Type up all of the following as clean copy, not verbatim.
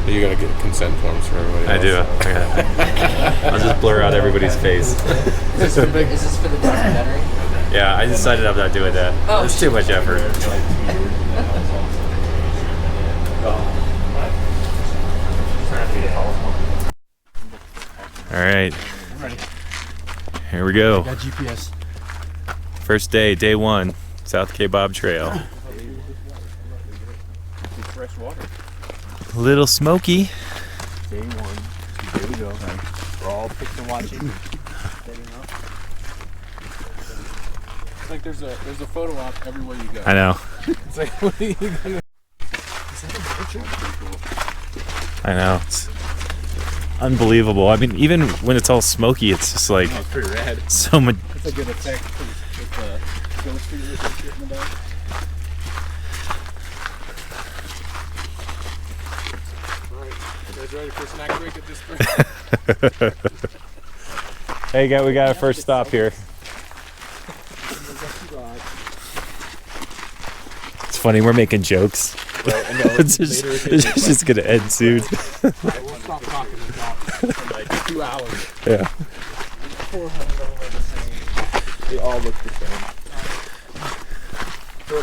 You gotta get consent forms for everybody else. I do. I'll just blur out everybody's face. Is this for the documentary? Yeah, I decided I'm not doing that. Oh, It's too much effort. All right. I'm ready. Here we go. Got GPS. First day, day 1, South Kaibab Trail. Fresh water. Little smoky. Day 1. Here we go. We're all picked and watching. It's like there's a photo op everywhere you go. I know. It's like, what are you gonna? Is that a picture? I know. It's unbelievable. I mean, even when it's all smoky, it's just like It's pretty rad. so much. It's a good effect with the ghost figures and shit in the back. Alright, you guys ready for a snack break at this point? Hey, we got our first stop here. It's funny, we're making jokes. Right, I know. It's just gonna end soon. We'll stop talking about in like 2 hours. Yeah. 400 all the same. They all look the same. So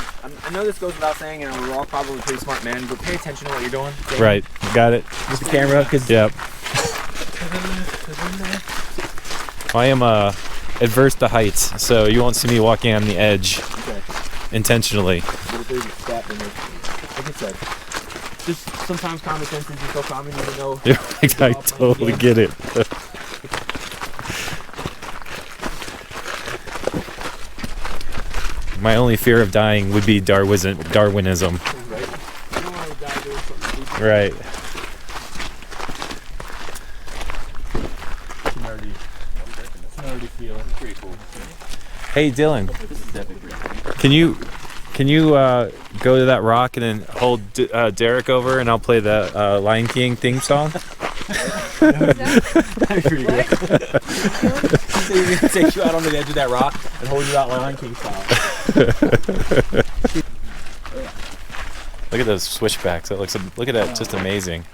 I know this goes without saying, and we're all probably pretty smart men, but pay attention to what you're doing. Right. Got it. With the camera, because Yep. I am adverse to heights, so you won't see me walking on the edge intentionally. like I said, just sometimes common sense is just so common you don't know. I totally get it. My only fear of dying would be Darwinism. Right? You don't want to die doing something stupid. Right. It's an nerdy feeling. It's pretty cool. Hey, Dylan. This is epic. Can you go to that rock and then hold Derek over, and I'll play the Lion King theme song? That'd be pretty good. So you're going to take you out on the edge of that rock and hold you out Lion King style. Look at those switchbacks. Look at that, just amazing.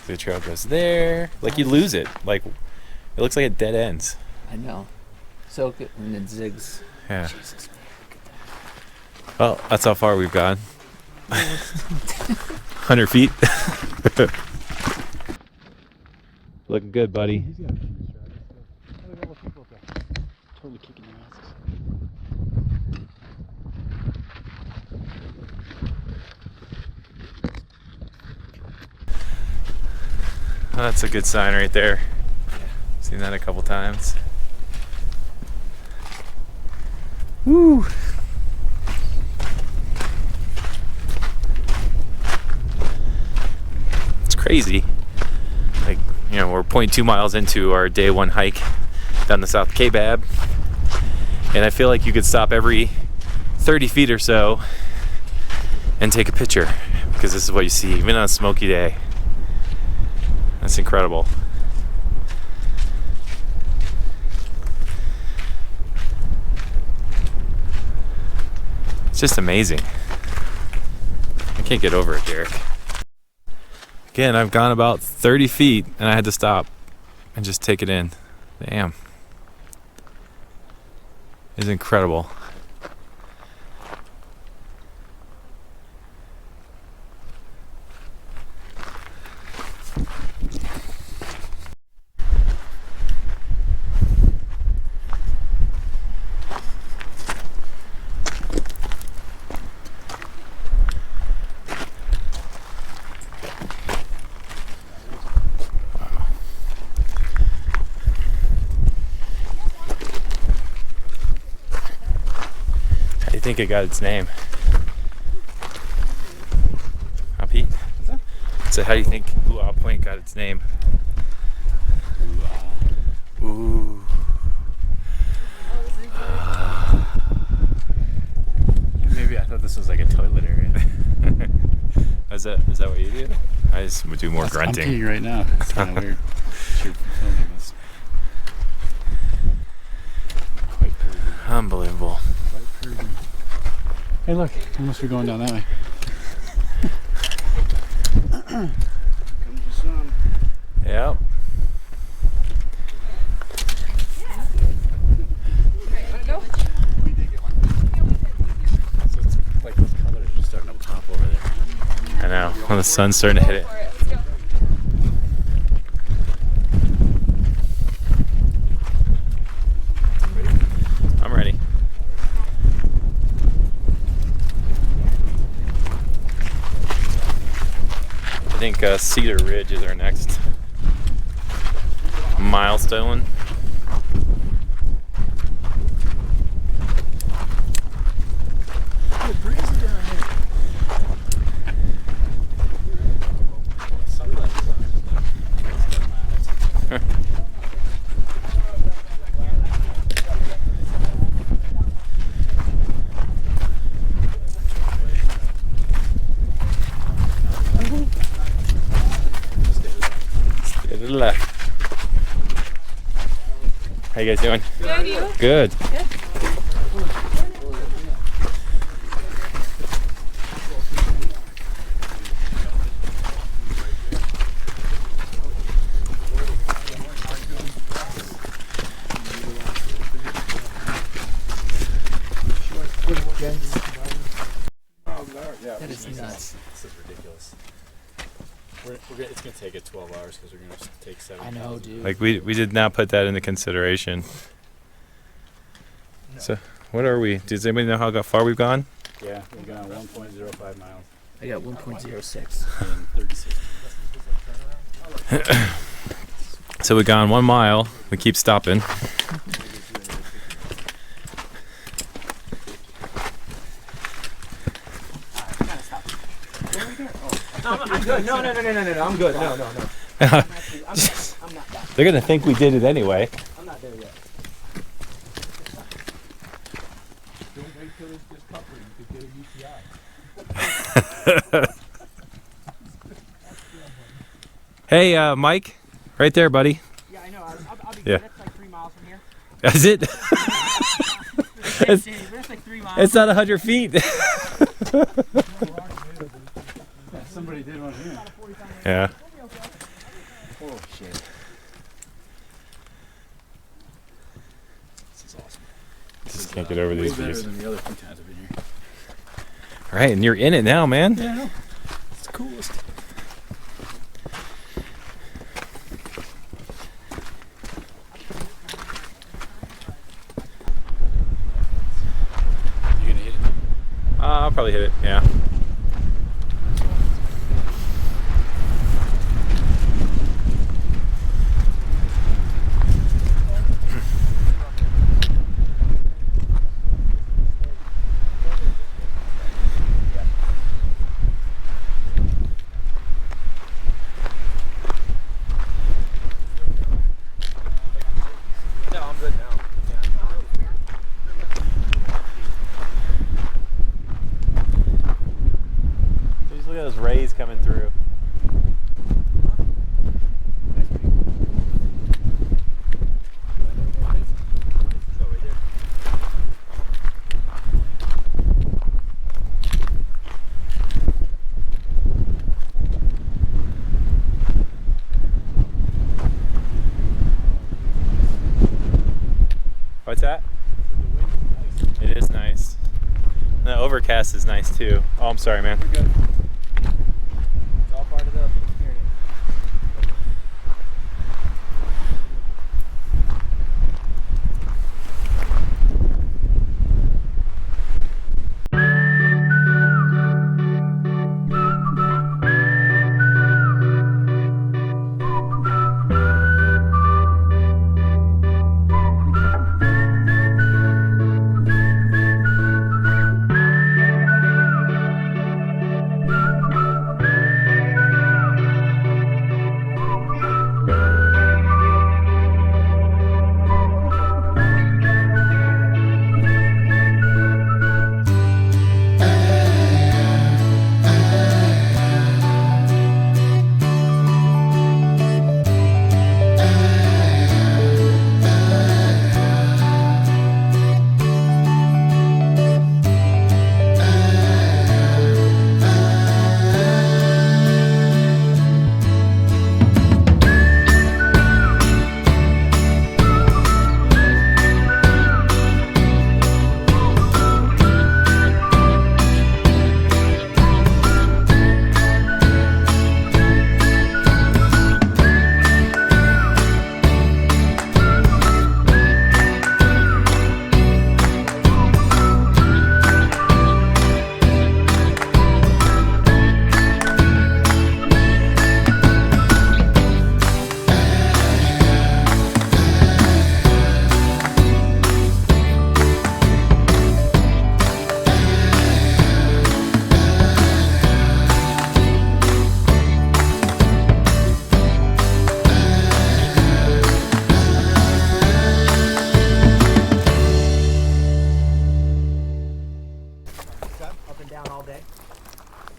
The trail goes there. Like you lose it. Like it looks like it dead ends. I know. So good. And it zigs. Yeah. Jesus. Well, that's how far we've gone. 100 feet. Looking good, buddy. Totally kicking your asses. Oh, that's a good sign right there. Seen that a couple times. Woo! It's crazy. Like, you know, we're 0.2 miles into our day 1 hike down the South Kaibab, and I feel like you could stop every 30 feet or so and take a picture, because this is what you see even on a smoky day. That's incredible. It's just amazing. I can't get over it, Derek. Again, I've gone about 30 feet and I had to stop and just take it in. Damn. It's incredible. I think it got its name. Huh, Pete? What's that? So how do you think Ooh Point got its name? Ooh. Maybe I thought this was like a toilet area. Is that what you do? I just would do more I'm grunting. peeing right now. It's kind of weird. Shoot from filming this. Quite pretty. Unbelievable. Quite pretty. Hey, look. We must be going down that way. Yep. So it's like those colors are just starting to pop over there. I know. When the sun's starting to hit it. I'm ready. I think Cedar Ridge is our next milestone. Oh, breezy down here. Sunglasses on. To the left. How you guys doing? Good, you? Good. That is nuts. This is ridiculous. It's gonna take it 12 hours because we're gonna take 7. I know, dude. Like we did not put that into consideration. So what are we? Does anybody know how far we've gone? Yeah, we've gone 1.05 miles I got 1.06. in 36. So we've gone 1 mile. We keep stopping. I'm good. No, I'm good. No. They're gonna think we did it anyway. I'm not there yet. Don't wait till it's just covered. You could get a UTI. Hey, Mike, right there, buddy. Yeah, I know. I'll be Yeah. good. That's like 3 miles from here. Is it? That's like 3 miles. It's not 100 feet. Somebody did one here. Yeah. Oh shit. This is awesome. Just can't get over Way these better views. than the other few times I've been here. Right, and you're in it now, man. Yeah, I know. It's the coolest. You gonna hit it? I'll probably hit it. Yeah. No, I'm good now. Just look at those rays coming through. What's that? It is nice. And the overcast is nice too. Oh, I'm sorry, man. It's all part of the experience.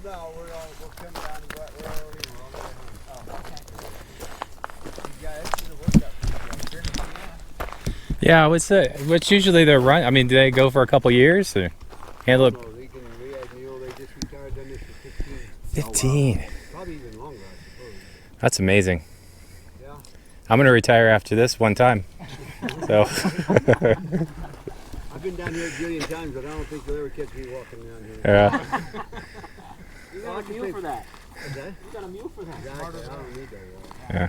No, we'll come down and we're already on the way home. Oh, okay. You guys, this is a workout for you guys. Yeah, what's usually their run? I mean, do they go for a couple years or handle it? No, we had Neil, they just retired, done this for 15. 15. Probably even longer, I suppose. That's amazing. Yeah. I'm gonna retire after this one time. So. I've been down here a billion times, but I don't think you'll ever catch me walking down here. Yeah. You got a mule for that. What's that? You got a mule for that. Exactly. I don't need that. Yeah.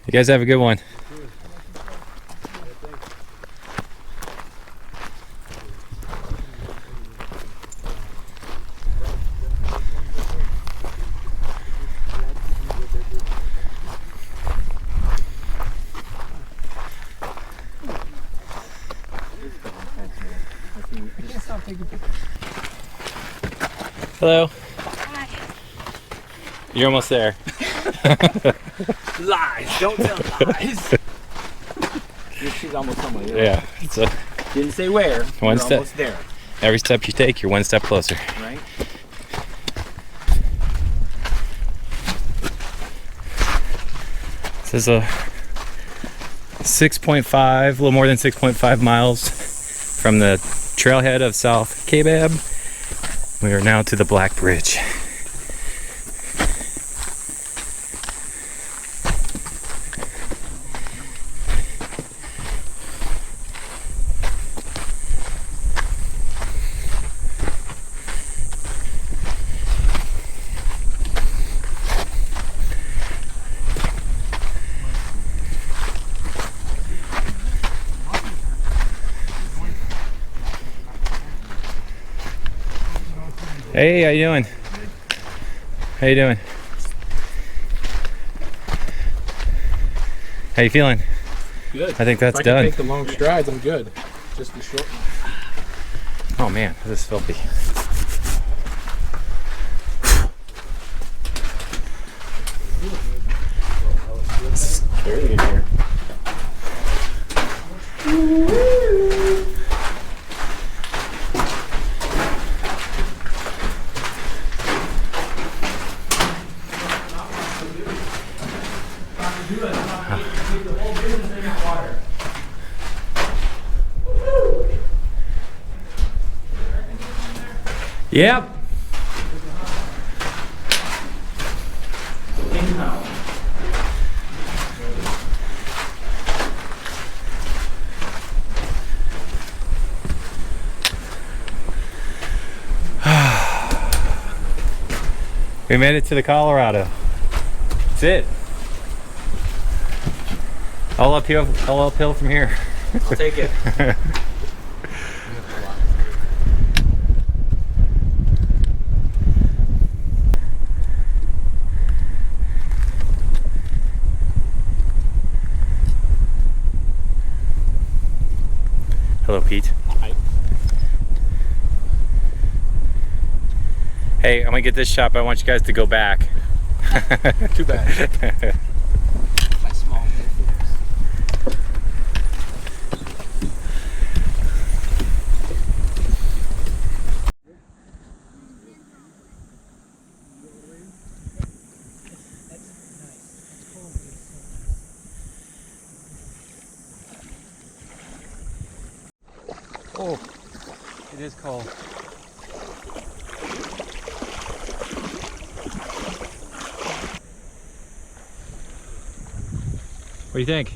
You guys have a good one. Hello. Hi. You're almost there. Lies! Don't tell lies! She's almost somewhere. Yeah. It's a, Didn't say where. One You're step. almost there, every step you take, you're one step closer. right? This is a 6.5, a little more than 6.5 miles from the trailhead of South Kaibab. We are now to the Black Bridge. Hey, how you doing? How you doing? How you feeling? Good. I think that's if I done. can take the long strides, I'm good. Just the short one. Oh man, this is filthy. It's scary in here. Yep. We made it to the Colorado. That's it. All uphill from here. I'll take it. Hello, Pete. Hi. Hey, I'm gonna get this shot, but I want you guys to go back. Too bad. My small business. Oh, it is cold. What do you think?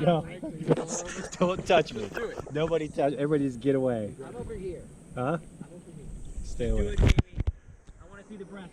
No. Don't touch me. Nobody touch. Everybody just get away. I'm over here. Huh? Stay away. I want to see the breath.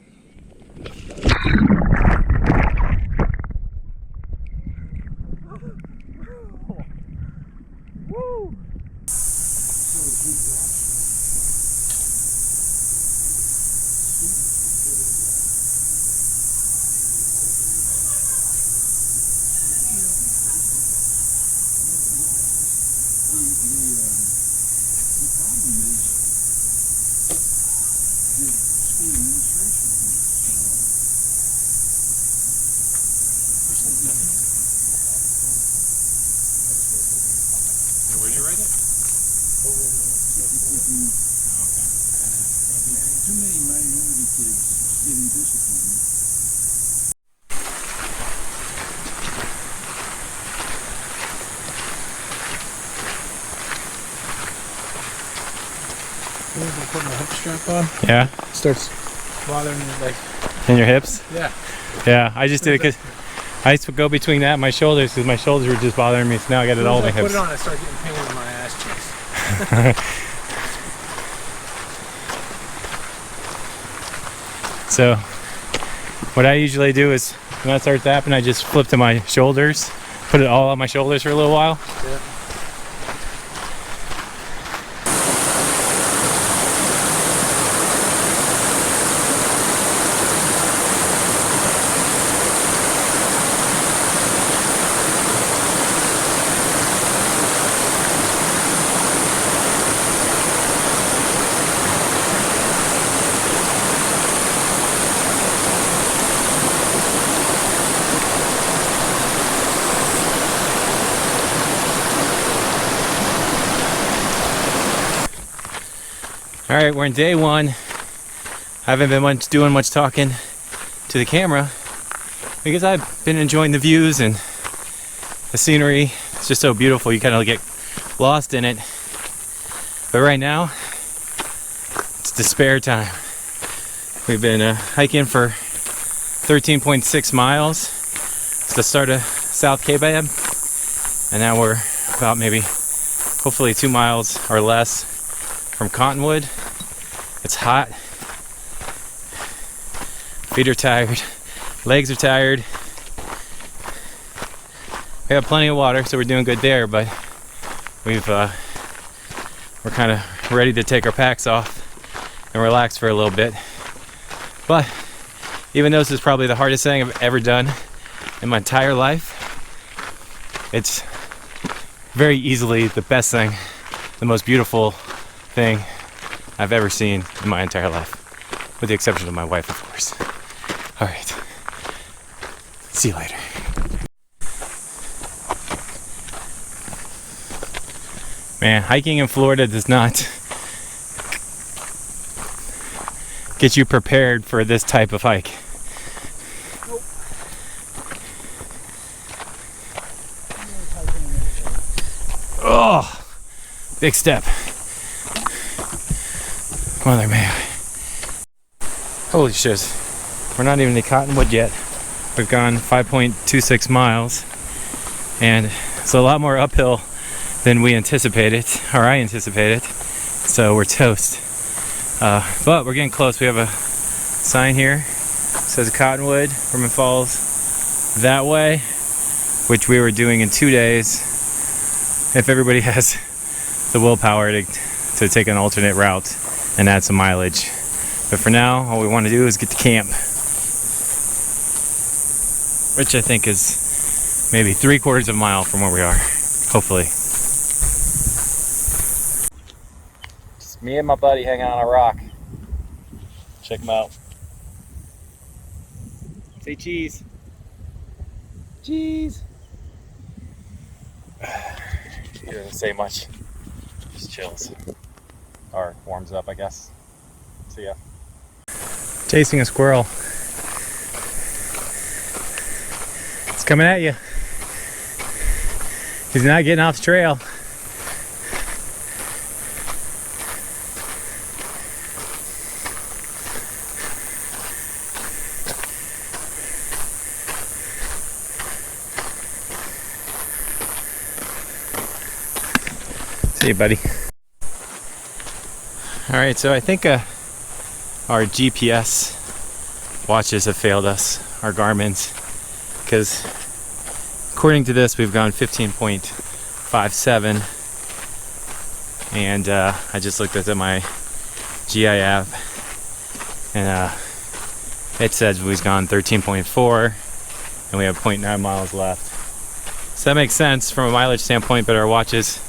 Too many minority kids getting disciplined. Put my hip strap on. Yeah. Starts bothering me like. In your hips? Yeah. Yeah, I just did it because I used to go between that and my shoulders because my shoulders were just bothering me. So now I got it all in my Put hips. it on. I start getting pain in my ass cheeks. So what I usually do is when I start zapping, I just flip to my shoulders, put it all on my shoulders for a little while. Yeah. All right, we're in day one. I haven't been doing much talking to the camera because I've been enjoying the views and the scenery. It's just so beautiful. You kind of get lost in it. But right now, it's despair time. We've been hiking for 13.6 miles. It's the start of South Kaibab. And now we're about maybe, hopefully 2 miles or less from Cottonwood. It's hot. Feet are tired. Legs are tired. We have plenty of water, so we're doing good there, but we're kind of ready to take our packs off and relax for a little bit. But even though this is probably the hardest thing I've ever done in my entire life, it's very easily the best thing, the most beautiful thing I've ever seen in my entire life, with the exception of my wife, of course. All right, see you later. Man, hiking in Florida does not get you prepared for this type of hike. Oh, big step. Mother may I. Holy shiz. We're not even in Cottonwood yet. We've gone 5.26 miles, and it's a lot more uphill than we anticipated, or I anticipated. So we're toast. But we're getting close. We have a sign here. It says Cottonwood, Herman Falls that way, which we were doing in 2 days. If everybody has the willpower to take an alternate route and add some mileage. But for now, all we want to do is get to camp, which I think is maybe 3/4 of a mile from where we are, hopefully. Just me and my buddy hanging on a rock. Check him out. Say cheese. Cheese. He doesn't say much. Just chills. Or warms up, I guess. See ya. Chasing a squirrel. It's coming at you. He's not getting off the trail. See you, buddy. All right, so I think our GPS watches have failed us, our Garmin's, because according to this, we've gone 15.57, and I just looked at my GI app, and it says we've gone 13.4, and we have 0.9 miles left. So that makes sense from a mileage standpoint, but our watches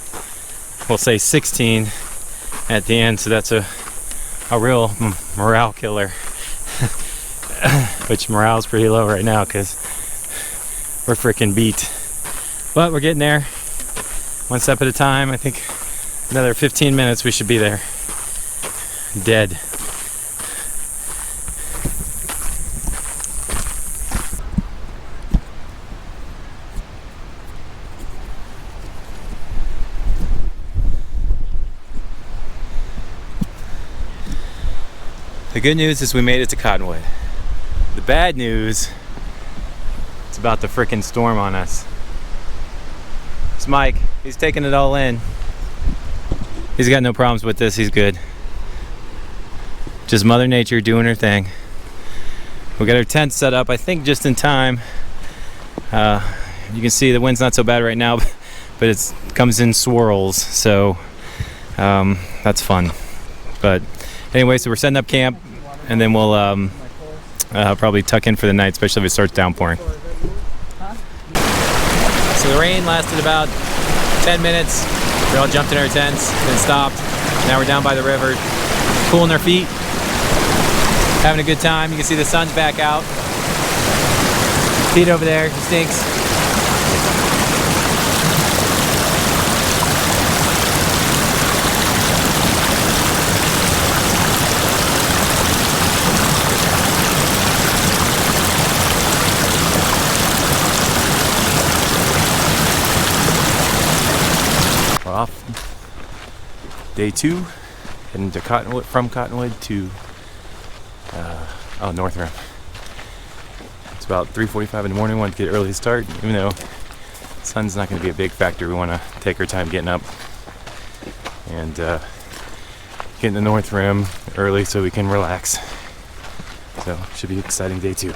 will say 16 at the end, so that's a real morale killer. Which morale's pretty low right now because we're freaking beat. But we're getting there, one step at a time. I think Another 15 minutes, we should be there. Dead. The good news is we made it to Cottonwood. The bad news, it's about to frickin' storm on us. It's Mike, he's taking it all in. He's got no problems with this, he's good. Just Mother Nature doing her thing. We got our tent set up, I think just in time. You can see the wind's not so bad right now, but it comes in swirls, so that's fun. But anyway, so we're setting up camp, and then we'll probably tuck in for the night, especially if it starts downpouring. So the rain lasted about 10 minutes. We all jumped in our tents, then stopped. Now we're down by the river, cooling our feet, having a good time. You can see the sun's back out. Pete over there, he stinks. We're off. Day 2, heading to Cottonwood, from Cottonwood to North Rim. It's about 3:45 in the morning. We want to get early to start, even though the sun's not going to be a big factor. We want to take our time getting up and get in the North Rim early so we can relax. So should be an exciting day 2.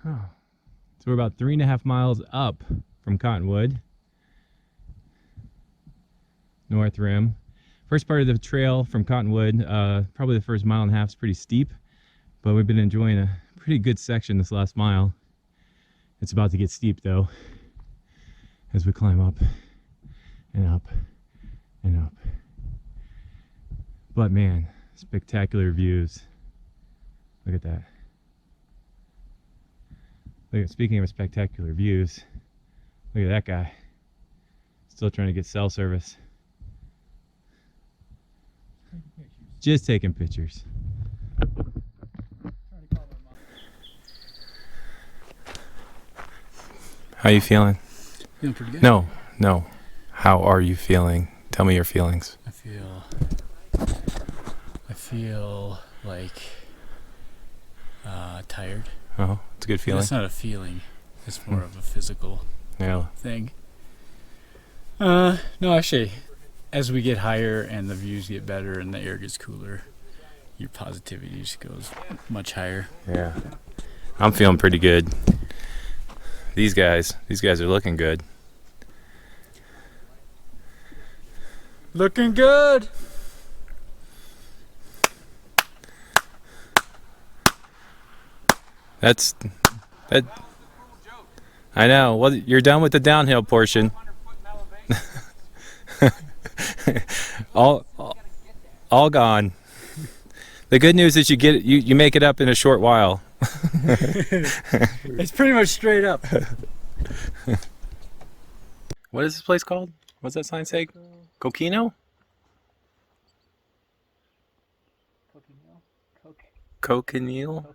So we're about 3.5 miles up from Cottonwood, North Rim. First part of the trail from Cottonwood, probably the first 1.5 miles is pretty steep, but we've been enjoying a pretty good section this last mile. It's about to get steep though, as we climb up and up and up. But man, spectacular views. Look at that. Look at, speaking of spectacular views, look at that guy. Still trying to get cell service. Just taking pictures. How you feeling? Feeling pretty good. No. How are you feeling? Tell me your feelings. I feel like tired. Oh, it's a good feeling. It's not a feeling. It's more of a physical thing. No, actually, as we get higher and the views get better and the air gets cooler, your positivity just goes much higher. Yeah. I'm feeling pretty good. These guys are looking good. Looking good. That. I know. Well, you're done with the downhill portion. all gone. The good news is you make it up in a short while. It's pretty much straight up. What is this place called? What's that sign say? Coquino? Coconino?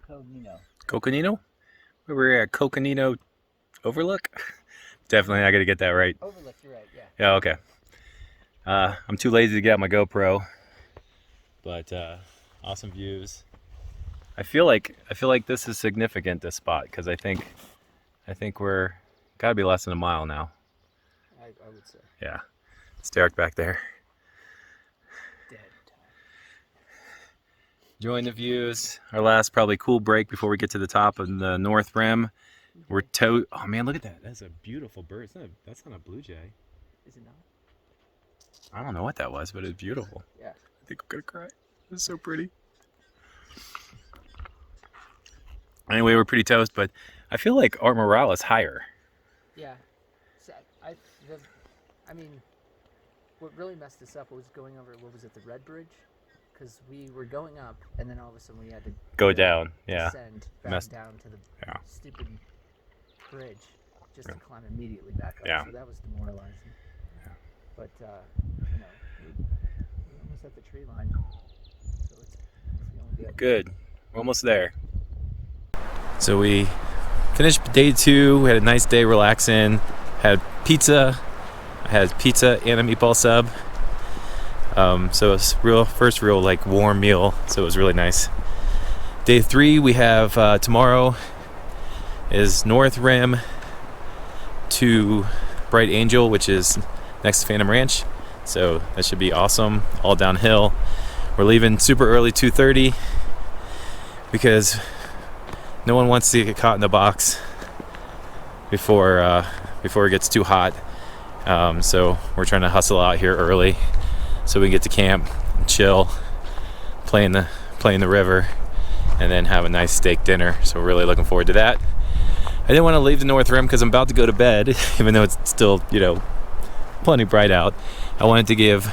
Coconino? We're at Coconino Overlook? Definitely, I gotta get that right. Overlook, you're right, yeah. Yeah, okay. I'm too lazy to get out my GoPro, but awesome views. I feel like this is significant, this spot, because I think we're gotta be less than 1 mile now. I would say. Yeah, it's dark back there. Dead. Enjoying the views. Our last probably cool break before we get to the top of the North Rim. We're oh man, look at that. That's a beautiful bird. That's not a blue jay. Is it not? I don't know what that was, but it's beautiful. Yeah. I think I'm gonna cry. It's so pretty. Anyway, we're pretty toast, but I feel like our morale is higher. Yeah. So I mean, what really messed us up was going over, what was it, the Red Bridge? Because we were going up, and then all of a sudden we had to Go down, yeah. descend back down to the stupid bridge. just to climb immediately back up. Yeah. So that was demoralizing. Yeah. But we're almost at the tree line, so it's feeling good. Good. We're almost there. So we finished day 2. We had a nice day relaxing. Had pizza. I had pizza and a meatball sub. So it was first real like warm meal. So it was really nice. Day 3 we have tomorrow is North Rim to Bright Angel, which is next to Phantom Ranch. So that should be awesome. All downhill. We're leaving super early, 2:30, because no one wants to get caught in the box before it gets too hot. So we're trying to hustle out here early so we can get to camp, chill, play in the river, and then have a nice steak dinner. So we're really looking forward to that. I didn't want to leave the North Rim because I'm about to go to bed, even though it's still, plenty bright out. I wanted to give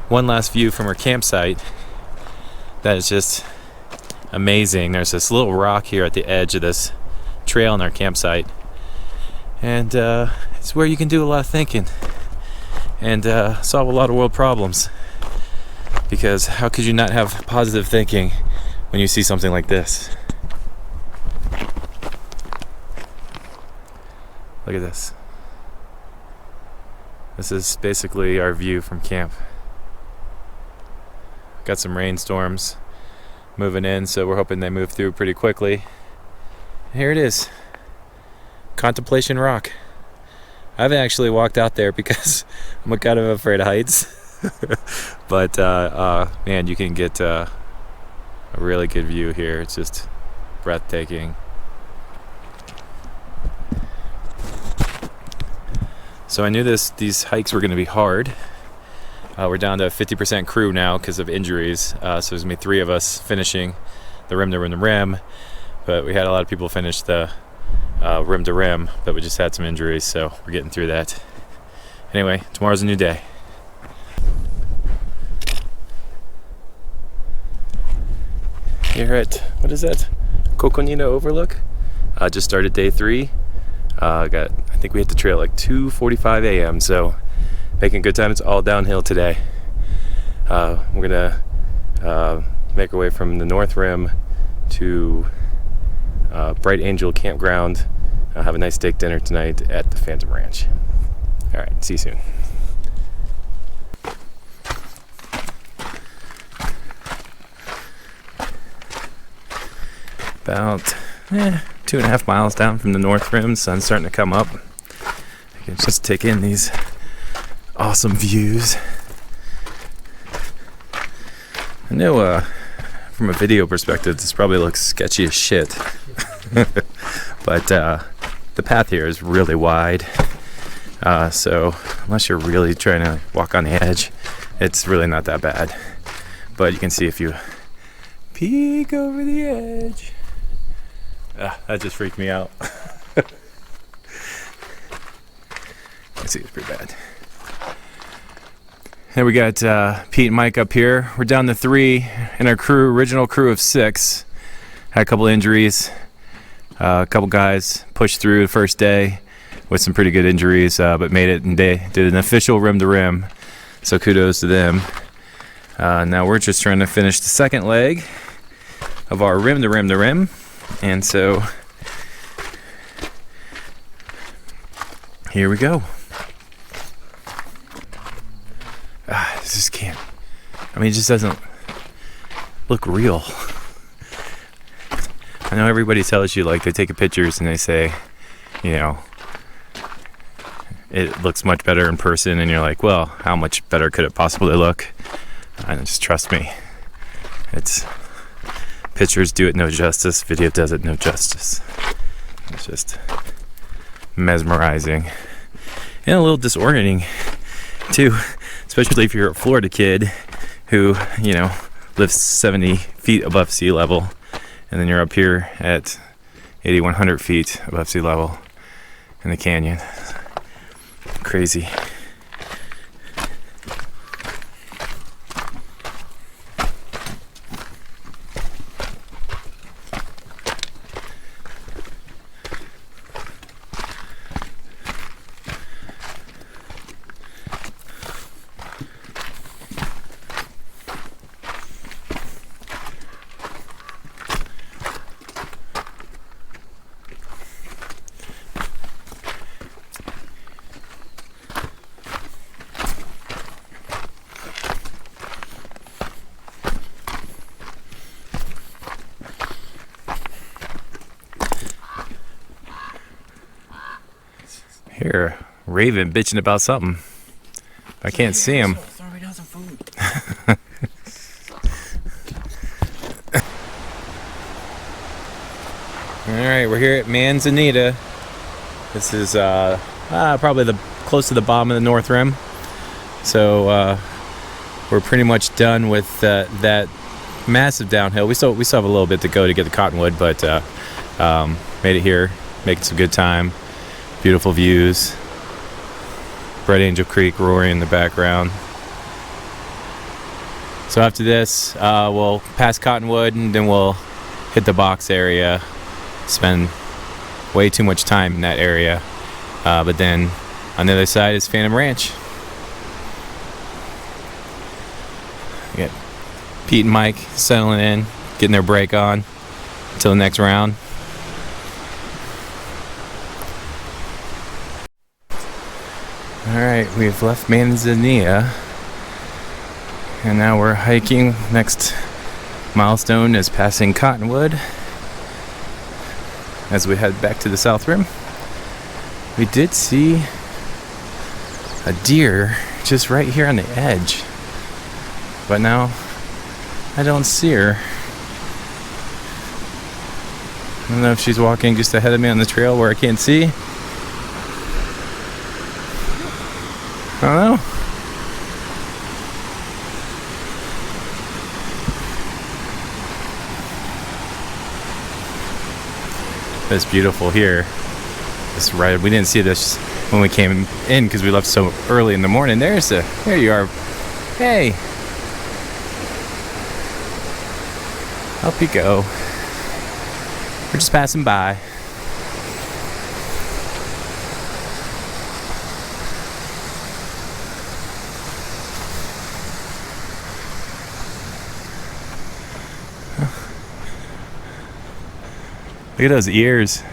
one last view from our campsite that is just amazing. There's this little rock here at the edge of this trail in our campsite, and it's where you can do a lot of thinking and solve a lot of world problems, because how could you not have positive thinking when you see something like this? Look at this. This is basically our view from camp. Got some rainstorms moving in, so we're hoping they move through pretty quickly. Here it is. Contemplation Rock. I haven't actually walked out there because I'm kind of afraid of heights. But man, you can get a really good view here. It's just breathtaking. So I knew these hikes were going to be hard. We're down to a 50% crew now because of injuries. So there's going to be 3 of us finishing the rim to rim to rim. But we had a lot of people finish the rim to rim, but we just had some injuries, so we're getting through that. Anyway, tomorrow's a new day. Here at, what is that? Coconina Overlook. Just started day 3. I think we hit the trail like 2:45 a.m. So making good time. It's all downhill today. We're gonna make our way from the North Rim to Bright Angel Campground. Have a nice steak dinner tonight at the Phantom Ranch. All right, see you soon. About 2.5 miles down from the North Rim. Sun's starting to come up. I can just take in these awesome views. I know from a video perspective this probably looks sketchy as shit. But the path here is really wide. So unless you're really trying to walk on the edge, it's really not that bad. But you can see if you peek over the edge. That just freaked me out. I see, it's pretty bad. And we got Pete and Mike up here. We're down to 3 in our crew, original crew of 6. Had a couple injuries. A couple guys pushed through the first day with some pretty good injuries, but made it and did an official rim to rim. So kudos to them. Now we're just trying to finish the second leg of our rim to rim to rim. And so here we go. This just can't. I mean, it just doesn't look real. I know everybody tells you, like, they take pictures and they say, it looks much better in person, and you're like, well, how much better could it possibly look? And just trust me, pictures do it no justice, video does it no justice. It's just mesmerizing and a little disorienting too, especially if you're a Florida kid who, lives 70 feet above sea level, and then you're up here at 8,100 feet above sea level in the canyon. Crazy. Here, Raven bitching about something. I can't see him. Throw me down some food. Alright, we're here at Manzanita. This is probably close to the bottom of the North Rim. So we're pretty much done with that massive downhill. We still have a little bit to go to get to Cottonwood, but made it here, making some good time. Beautiful views. Bright Angel Creek roaring in the background. So after this, we'll pass Cottonwood and then we'll hit the box area. Spend way too much time in that area. But then on the other side is Phantom Ranch. We got Pete and Mike settling in, getting their break on until the next round. Alright, we've left Manzanilla and now we're hiking. Next milestone is passing Cottonwood as we head back to the South Rim. We did see a deer just right here on the edge, but now I don't see her. I don't know if she's walking just ahead of me on the trail where I can't see. I don't know. It's beautiful here. This ride, we didn't see this when we came in because we left so early in the morning. There you are. Hey. Up you go. We're just passing by. Look at those ears.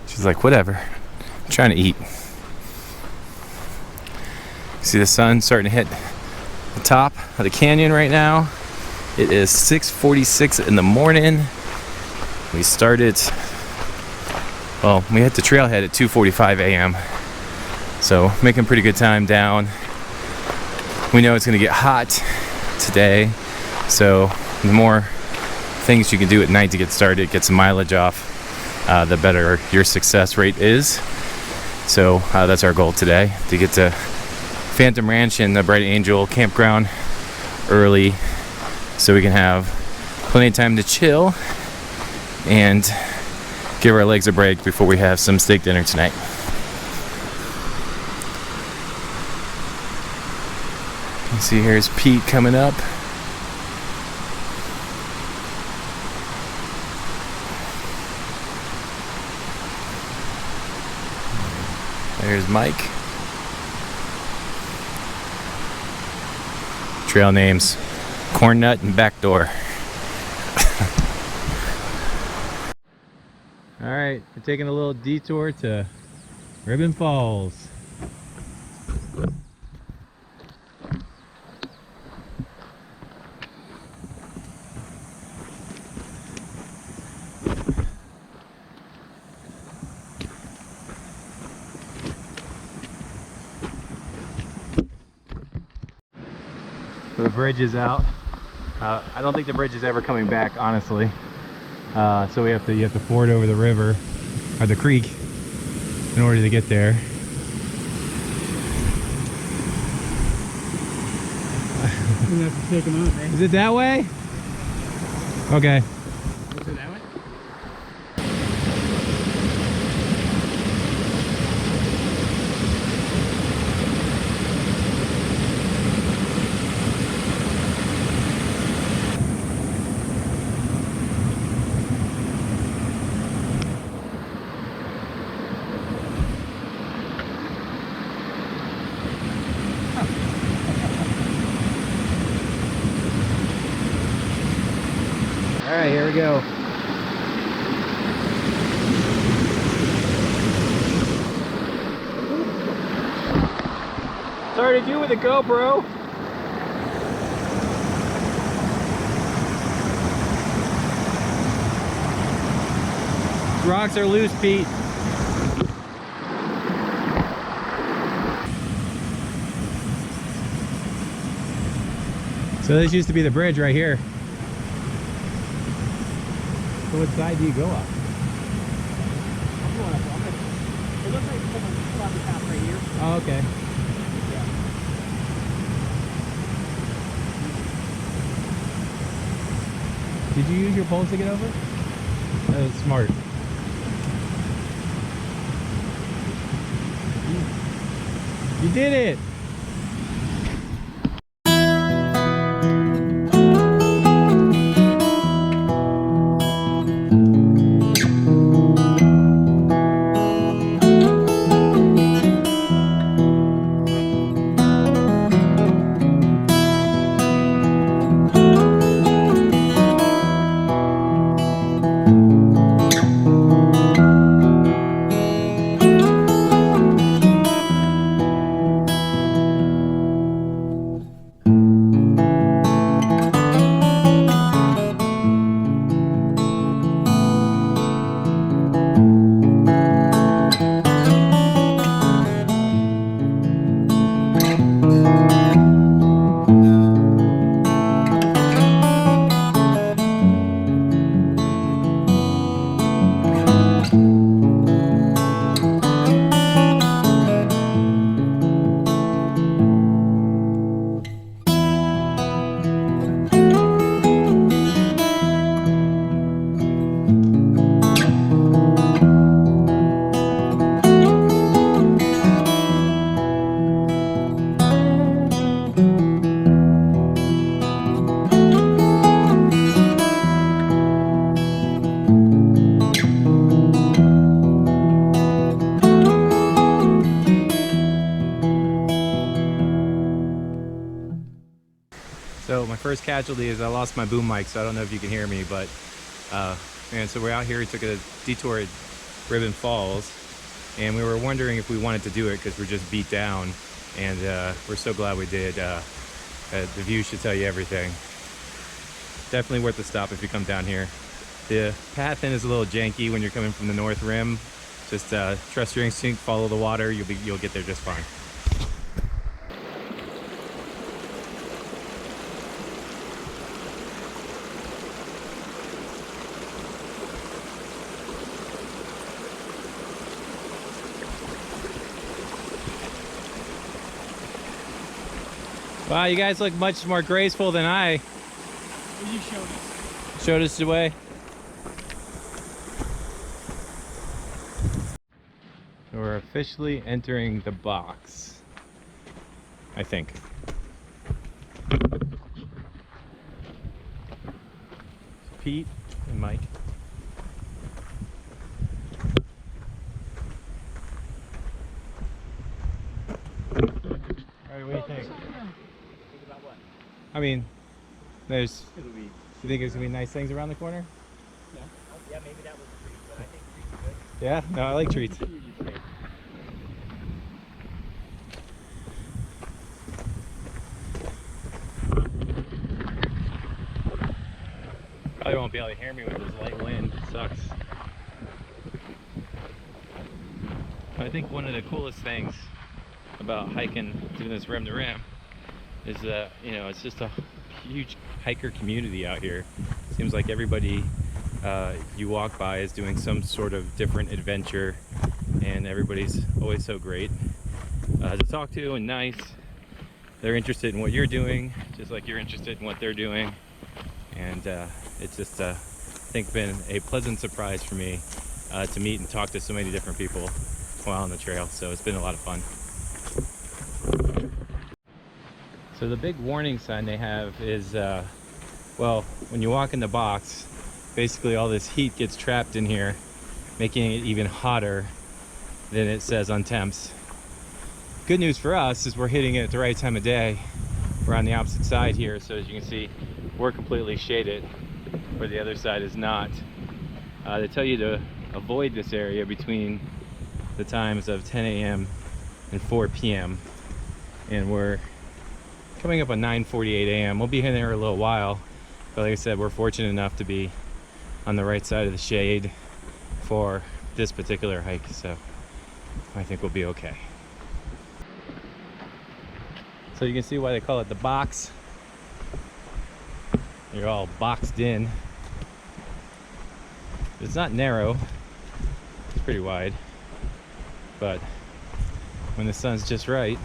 She's like, whatever. I'm trying to eat. See the sun starting to hit the top of the canyon right now. It is 6:46 in the morning. We started, well, we hit the trailhead at 2:45 a.m. So making pretty good time down. We know it's going to get hot today, so the more things you can do at night to get started, get some mileage off, the better your success rate is. So that's our goal today, to get to Phantom Ranch and the Bright Angel Campground early so we can have plenty of time to chill and give our legs a break before we have some steak dinner tonight. You see, here's Pete coming up. There's Mike. Trail names: Corn Nut and Backdoor. Alright, we're taking a little detour to Ribbon Falls. So the bridge is out. I don't think the bridge is ever coming back, honestly. So you have to ford over the river or the creek in order to get there. You have to take them out, man. Is it that way? Okay. Is it that way? Alright, here we go. Sorry to do with a GoPro. rocks are loose, Pete. So this used to be the bridge right here. So what side do you go up? I'm going up. It looks like someone pulled out the path right here. Oh, okay. Did you use your poles to get over? That was smart. You did it! So my first casualty is I lost my boom mic, so I don't know if you can hear me, but man, so we're out here. We took a detour at Ribbon Falls, and we were wondering if we wanted to do it because we're just beat down, and we're so glad we did. The view should tell you everything. Definitely worth the stop if you come down here. The path in is a little janky when you're coming from the North Rim. Just trust your instinct, follow the water. You'll get there just fine. Wow, you guys look much more graceful than I. Well, you showed us. Showed us the way. We're officially entering the box, I think. Pete and Mike. All right, what do you think? About what? I mean, there's. You think there's gonna be nice things around the corner? Yeah. Yeah, maybe that was a treat, but I think treats are good. Yeah, no, I like treats. Probably won't be able to hear me with this light wind. It sucks. I think one of the coolest things about hiking, doing this rim to rim, is that, you know, it's just a huge hiker community out here. Seems like everybody you walk by is doing some sort of different adventure, and everybody's always so great to talk to and nice. They're interested in what you're doing, just like you're interested in what they're doing, and it's just I think been a pleasant surprise for me to meet and talk to so many different people while on the trail. So it's been a lot of fun. So the big warning sign they have is, well, when you walk in the box, basically all this heat gets trapped in here, making it even hotter than it says on temps. Good news for us is we're hitting it at the right time of day. We're on the opposite side here, so as you can see, we're completely shaded, where the other side is not. They tell you to avoid this area between the times of 10 a.m. and 4 p.m. and we're coming up on 9:48 a.m. We'll be in there a little while, but like I said, we're fortunate enough to be on the right side of the shade for this particular hike, so I think we'll be okay. So you can see why they call it the box. You're all boxed in. It's not narrow, it's pretty wide, but when the sun's just right,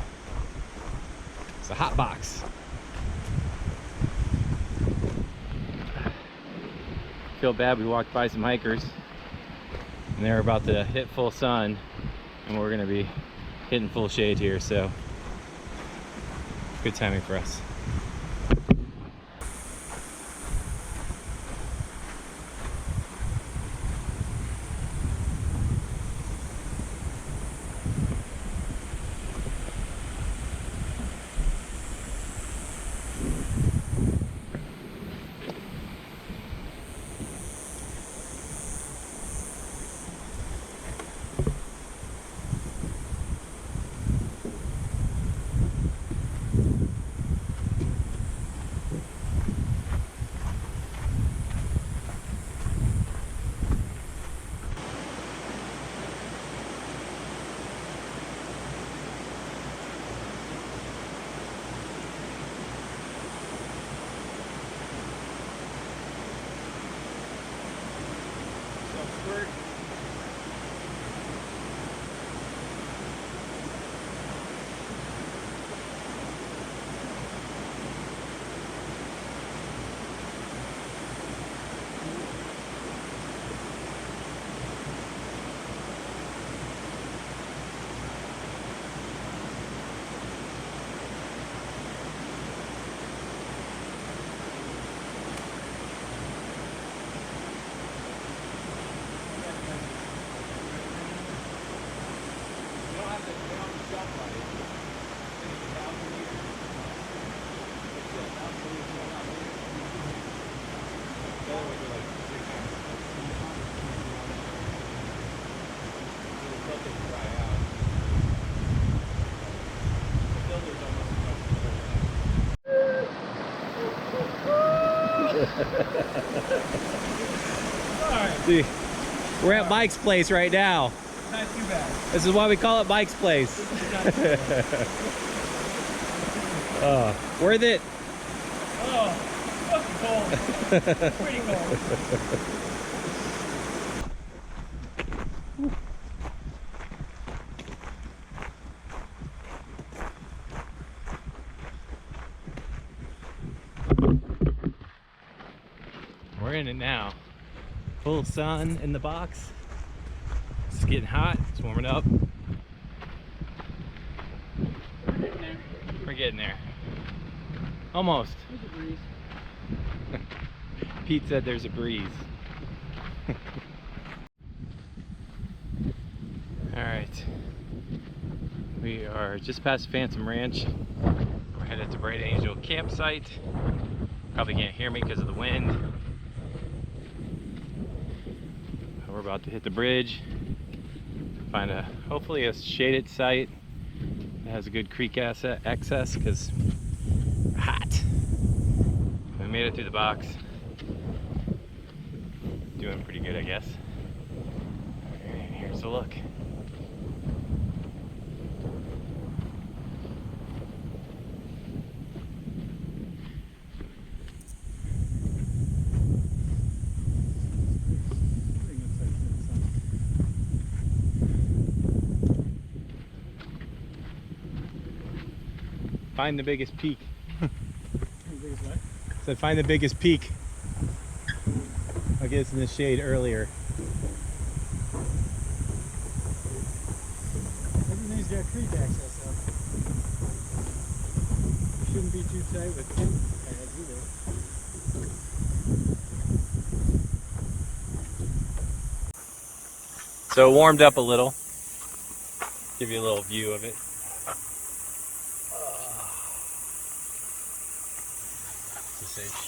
it's a hot box. Feel bad, we walked by some hikers and they're about to hit full sun, and we're gonna be hitting full shade here, so good timing for us. See, we're at Mike's place right now. Not too bad. This is why we call it Mike's place. Worth it. Oh, fucking cold. Pretty cold. We're in it now. Full sun in the box. It's getting hot. It's warming up. We're getting there. Almost. There's a breeze. Pete said there's a breeze. Alright. We are just past Phantom Ranch. We're headed to Bright Angel campsite. Probably can't hear me because of the wind. We're about to hit the bridge. Find hopefully a shaded site that has a good creek access, because we're hot. We made it through the box. Doing pretty good, I guess. Alright, here's a look. Find the biggest peak. Said find the biggest peak. I'll get us in the shade earlier. Everything's got creek access up. Shouldn't be too tight with pads either. So it warmed up a little. Give you a little view of it.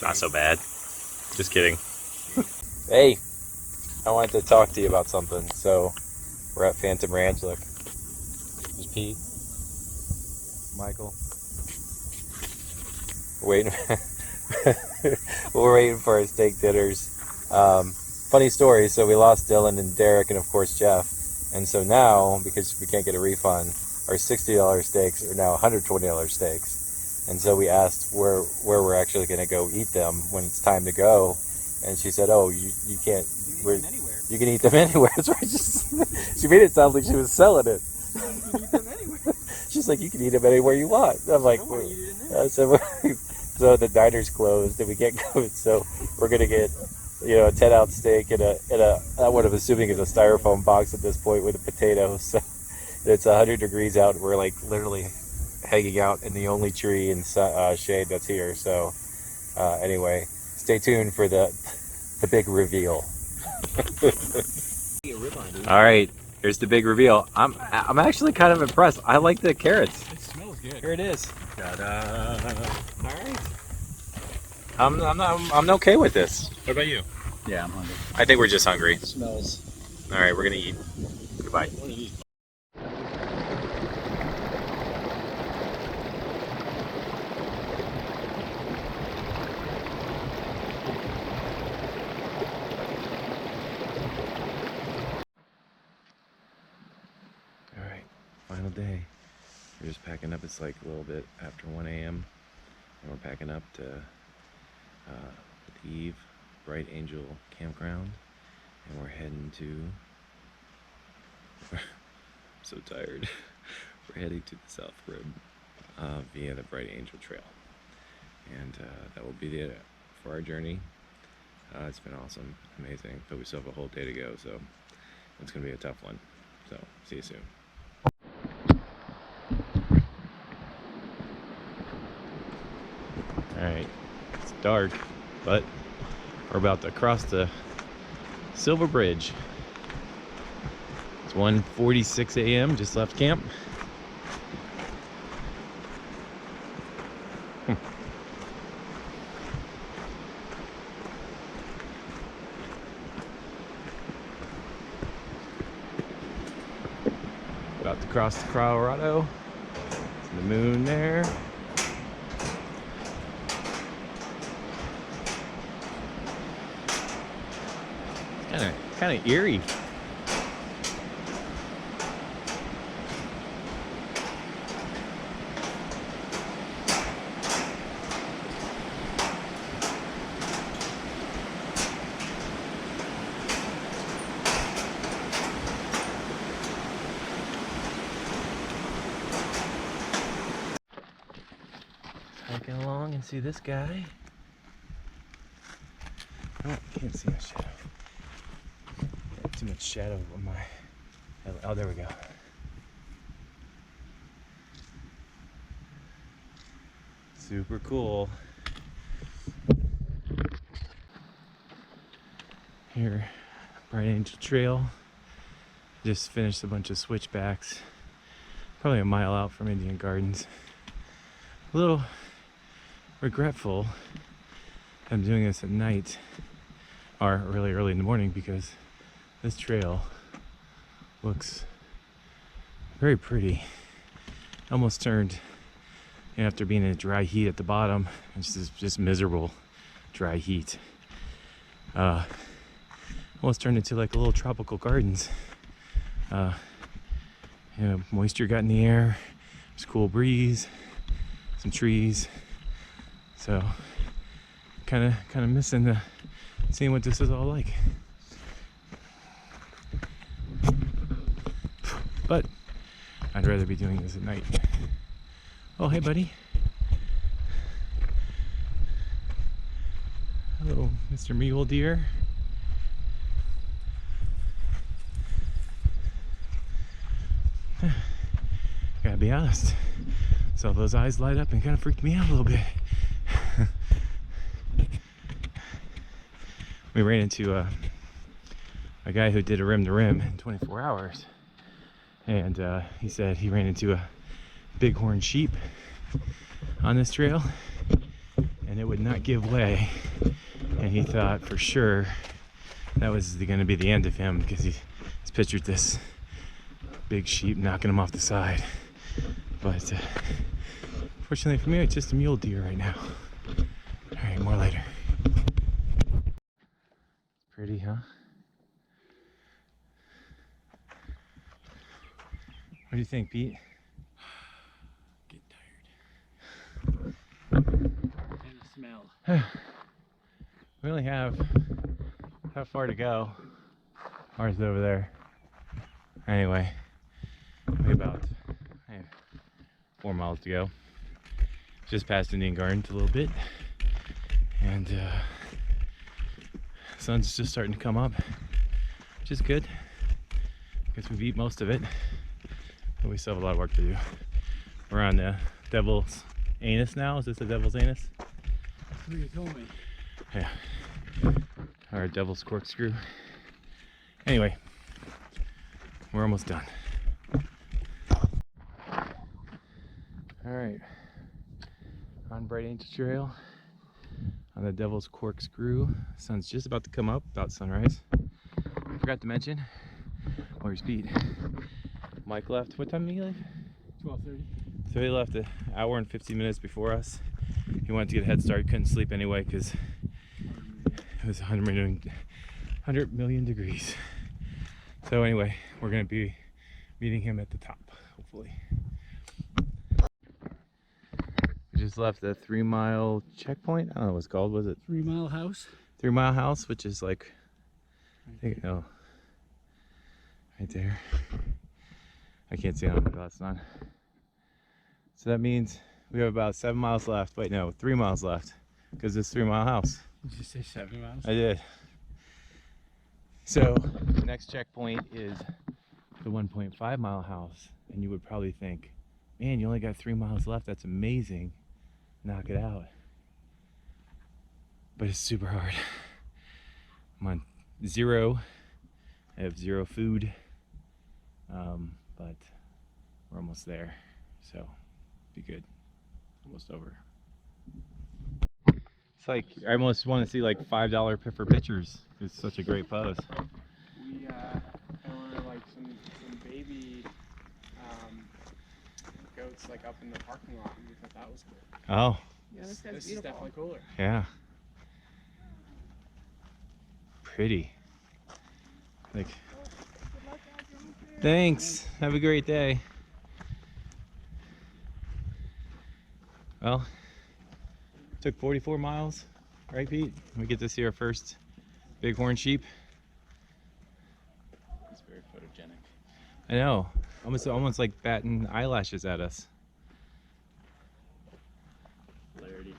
Not so bad. Just kidding. Hey, I wanted to talk to you about something. So we're at Phantom Ranch. Look, there's Pete, Michael. We're waiting. We're waiting for our steak dinners. funny story. So we lost Dylan and Derek and of course Jeff. And so now, because we can't get a refund, our $60 steaks are now $120 steaks. And so we asked where we're actually going to go eat them when it's time to go. And she said, "Oh, you can't. You can eat them anywhere." So she made it sound like she was selling it. You can eat them anywhere. She's like, "You can eat them anywhere you want." I'm like, so the diner's closed and we can't go. So we're gonna get, a 10-ounce steak in a what I'm assuming is a styrofoam box at this point with a potato. So it's 100 degrees out. And we're like literally hanging out in the only tree and shade that's here. So anyway, stay tuned for the big reveal. All right, here's the big reveal. I'm actually kind of impressed. I like the carrots. It smells good. Here it is. Ta-da! All right. I'm okay with this. What about you? Yeah, I'm hungry. I think we're just hungry. It smells. All right, we're gonna eat. Goodbye. All right, final day. We're just packing up. It's like a little bit after 1 a.m. and we're packing up to leave Bright Angel Campground, and we're heading to. I'm so tired. We're heading to the South Rim via the Bright Angel Trail, and that will be it for our journey. It's been awesome, amazing, but we still have a whole day to go, so it's gonna be a tough one. So see you soon. Alright, it's dark, but we're about to cross the Silver Bridge. It's 1:46 a.m., just left camp. About to cross the Colorado. The moon there. Kind of eerie. Hiking along and see this guy. Oh, can't see my shadow. Too much shadow on my. Oh, there we go. Super cool. Here, Bright Angel Trail. Just finished a bunch of switchbacks. Probably a mile out from Indian Gardens. A little regretful I'm doing this at night or really early in the morning because this trail looks very pretty. Almost turned, after being in a dry heat at the bottom, it's just miserable dry heat. Almost turned into like a little tropical gardens. Moisture got in the air. There's a cool breeze, some trees. So, kind of missing seeing what this is all like. But I'd rather be doing this at night. Oh, hey, buddy. Hello, Mr. Mule Deer. Gotta be honest. So those eyes light up and kind of freaked me out a little bit. We ran into a guy who did a rim to rim in 24 hours. And he said he ran into a bighorn sheep on this trail and it would not give way, and he thought for sure that was going to be the end of him because he's pictured this big sheep knocking him off the side. But fortunately for me, it's just a mule deer right now. All right, more later. It's pretty, huh? What do you think, Pete? Get tired. And the smell. We only have how far to go. Ours is over there. Anyway, we about 4 miles to go. Just past Indian Gardens a little bit, and sun's just starting to come up, which is good. Guess we've eaten most of it, but we still have a lot of work to do. We're on the Devil's Anus now. Is this the Devil's Anus? That's what you told me. Yeah. Our Devil's Corkscrew. Anyway, we're almost done. All right, on Bright Angel Trail, on the Devil's Corkscrew. Sun's just about to come up, about sunrise. Forgot to mention, where's Pete? Mike left. What time did he leave? 12:30. So he left an hour and 50 minutes before us. He wanted to get a head start, couldn't sleep anyway because it was 100 million degrees. So anyway, we're gonna be meeting him at the top, hopefully. We just left the 3 mile checkpoint. I don't know what it's called. Was it 3 Mile House? 3 Mile House, which is like, I think, oh, right there. I can't see it on my glasses on. So that means we have about 7 miles left. Wait, no, 3 miles left because it's 3 Mile House. Did you say 7 miles? I did. So the next checkpoint is the 1.5 mile house, and you would probably think, man, you only got 3 miles left. That's amazing. Knock it out. But it's super hard. I'm on 0. I have 0 food, but we're almost there, so be good. Almost over. It's like I almost want to see like $5 for pictures. It's such a great pose. We there were like some baby goats like up in the parking lot, and we thought that was cool. Oh, Yeah, this guy's This is beautiful. definitely cooler. yeah. Pretty. Like, thanks. Have a great day. Well, took 44 miles, right, Pete? We get to see our first bighorn sheep. It's very photogenic. I know, almost like batting eyelashes at us. Clarity.